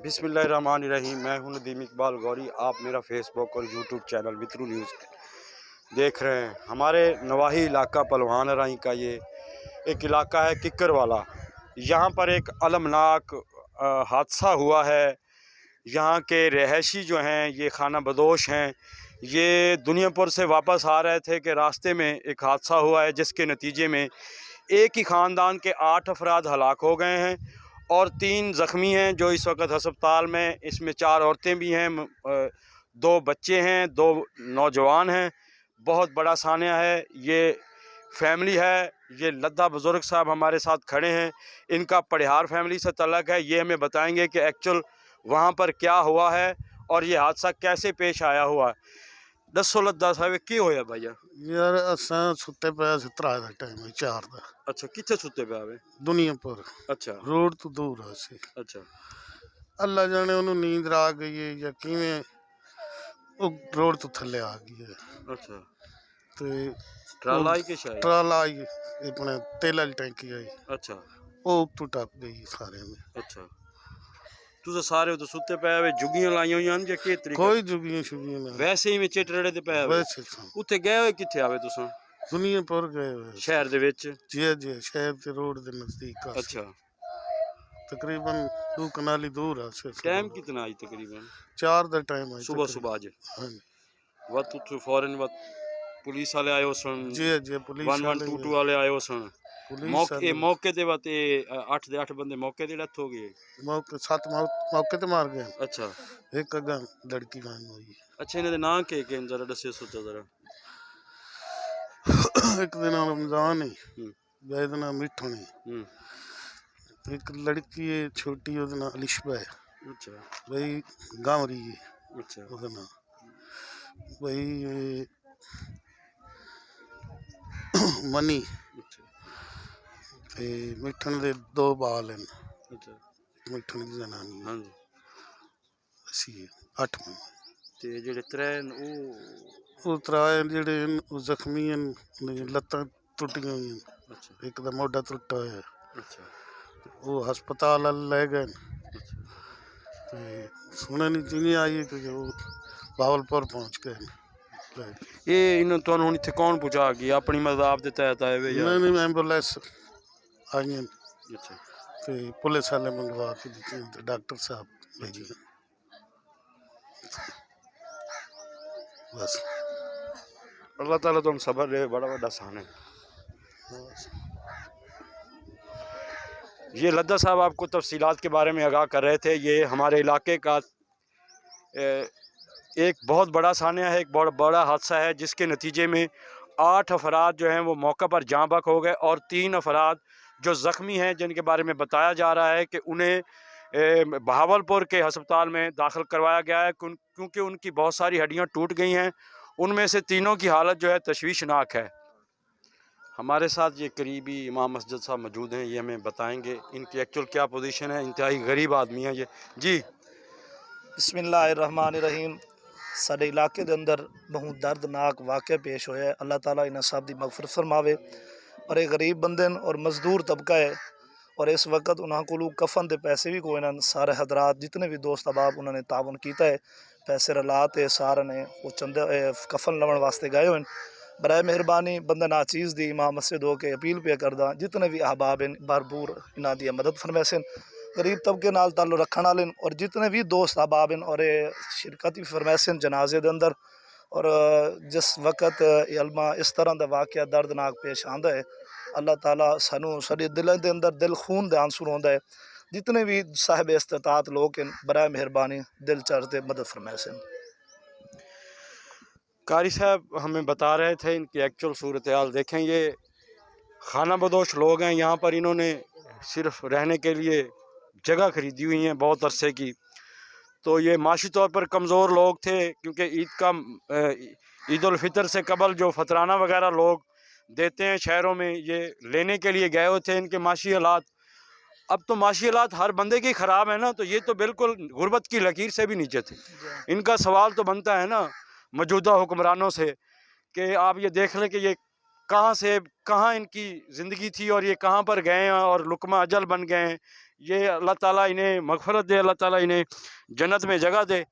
बिस्मिल्लाहिर्रहमानिर्रहीम। मैं हूं नदीम इकबाल गौरी। आप मेरा फेसबुक और यूट्यूब चैनल वितरू न्यूज़ देख रहे हैं। हमारे नवाही इलाका पलवान राई का ये एक इलाका है किक्कर वाला। यहाँ पर एक अलमनाक हादसा हुआ है। यहाँ के रहायशी जो हैं ये खाना बदोश हैं। ये दुनियापुर से वापस आ रहे थे कि रास्ते में एक हादसा हुआ है जिसके नतीजे में एक ही ख़ानदान के 8 अफराद हलाक हो गए हैं और 3 ज़ख्मी हैं जो इस वक्त हस्पताल में। इसमें 4 औरतें भी हैं, 2 बच्चे हैं, 2 नौजवान हैं। बहुत बड़ा सानिया है, ये फैमिली है। ये लद्दा बुज़ुर्ग साहब हमारे साथ खड़े हैं। इनका पड़िहार फैमिली से तल्लुक़ है। ये हमें बताएंगे कि एक्चुअल वहाँ पर क्या हुआ है और ये हादसा कैसे पेश आया हुआ है। दसो लद्दा साहब की होया भैया? यार असां सुते पे त्रा दा टाइम 4 दा। अच्छा, कित्थे सुते पे आवे? दुनियापुर। अच्छा, रोड तो दूर है सी। अच्छा, अल्लाह जाने उन्होंने नींद आ गई है या किवें वो रोड तो थल्ले आ गई है। अच्छा। ते ट्राला आई के शायद? ट्राला आई अपने तेल वाली टैंकी आई। अच्छा, वो तो टप गई सारे में। अच्छा। तुस सारे तो सुते पे आवे, जुगियां लाइयां होइयां न जे के तरीका? कोई जुगियां शुगियां ना, वैसे ही में चिटड़े ते पे आवे? वैसे उत्थे गए होए कित्थे आवे तुसां? दुनियापुर गए हुए शहर दे विच? जी शहर के रोड के नजदीक। अच्छा। तकरीबन 2 कनाली दूर है। टाइम कितना आई तकरीबन? 4 दा टाइम है सुबह आज? हाँ वत उत्थे फौरन वत पुलिस वाले आयो सन? जी पुलिस 1122 वाले आयो सन? मौके ते वत 8 दे 8 बंदे मौके ते डेथ हो गए? मौके 7 मौके ते मार गए। अच्छा। एक अगा लड़की गायब हुई। अच्छा, इन्हां दे नाम के जरा दस्सियो सोचा जरा। एक दिन रमजान है, बेद नाम मिठन है। एक लड़की है छोटी, ओदा नाम अलिशबा है। अच्छा भाई गांवरी है। अच्छा ओदा नाम भाई मनी। अच्छा ते मिठन दे 2 बाल हैं। अच्छा। मिठन की जनानी है। हाँ जी। असी 8 मन ते जेड़े 3 वो त्राए जेड़े जख्मी हैं, लत्तां टुटियां हुई। अच्छा एक दा मोढा टुटा है। अच्छा वो हस्पताल ले गए। अच्छा। ते सुने नहीं जिन्हें आई कि वो भावलपुर पहुंच गए। ये इन तुहानू हुण इत्थे कौन पहुंचा गया? अपनी मदद आप दे तहत आए वे या? नहीं एम्बुलेंस आई हैं अच्छा। ते पुलिस वाले मंगवा के दित्ती ते डॉक्टर साहब भेजी। बस अल्लाह ताला तुम सबर दे, बड़ा बड़ा सान है। ये लद्दा साहब आपको तफसीलात के बारे में आगाह कर रहे थे। ये हमारे इलाके का एक बहुत बड़ा सानिया है, एक बहुत बड़ा हादसा है जिसके नतीजे में 8 अफराद जो हैं वो मौका पर जाँ बहक हो गए और 3 अफराद जो ज़ख्मी हैं जिनके बारे में बताया जा रहा है कि उन्हें बहावलपुर के हस्पताल में दाखिल करवाया गया है क्योंकि उनकी बहुत सारी हड्डियां टूट गई हैं। उनमें से तीनों की हालत जो है तशवीशनाक है। हमारे साथ ये करीबी इमाम मस्जिद साहब मौजूद हैं, ये हमें बताएंगे इनकी एक्चुअल क्या पोजीशन है। इंतहाई गरीब आदमी है ये जी। बिस्मिल्लाहिर्रहमानिर्रहीम। साडे इलाके दे अंदर बहुत दर्दनाक वाक़या पेश होया है। अल्लाह ताला इन्हां सब दी मगफरत फरमावे। और ये गरीब बंदे न और मजदूर तबका है और इस वक्त उन्होंने कोलू कफन के पैसे भी कोई ना। सारे हजरात जितने भी दोस्त अहबाब उन्होंने तावन किया है, पैसे रला ते सारे ने वो चंदे कफन लवन वास्ते गए हुए। बराए मेहरबानी बंदा नाचीज़ दी इमाम मस्जिद हो के अपील पे करदा जितने भी अहबाब हैं भरपूर इन्हां दी मदद फरमाइसन। गरीब तबके नाल ताल्लुक रखने वाले और जितने भी दोस्त अहबाब हैं और शिरकत भी फरमाइसन जनाजे के अंदर। और जिस वक्त अलमा इस तरह का वाक़या दर्दनाक पेश आंदा है, अल्लाह ताला सानू साडे दिलों के अंदर दिल खून दे आंसू रोंदा है। जितने भी साहिब इस्तात लोग हैं बराए मेहरबानी दिल चढ़ते मदद फरमाइसन। कारी साहब हमें बता रहे थे इनकी एक्चुअल सूरत हाल देखें। ये खाना बदोश लोग हैं। यहाँ पर इन्होंने सिर्फ रहने के लिए जगह ख़रीदी हुई है बहुत अरसे की। तो ये माशी तौर पर कमज़ोर लोग थे क्योंकि ईद उल फितर से कबल जो फतराना वगैरह लोग देते हैं शहरों में, ये लेने के लिए गए हुए थे। इनके माशी हालात, अब तो माशी हालात हर बंदे की ख़राब है ना, तो ये तो बिल्कुल गुर्बत की लकीर से भी नीचे थे। इनका सवाल तो बनता है ना मौजूदा हुक्मरानों से कि आप ये देख लें कि ये कहाँ से कहाँ इनकी ज़िंदगी थी और ये कहाँ पर गए हैं और लुकमा अजल बन गए हैं। ये अल्लाह ताला इन्हें मगफरत दे, अल्लाह ताला इन्हें जन्नत में जगह दे।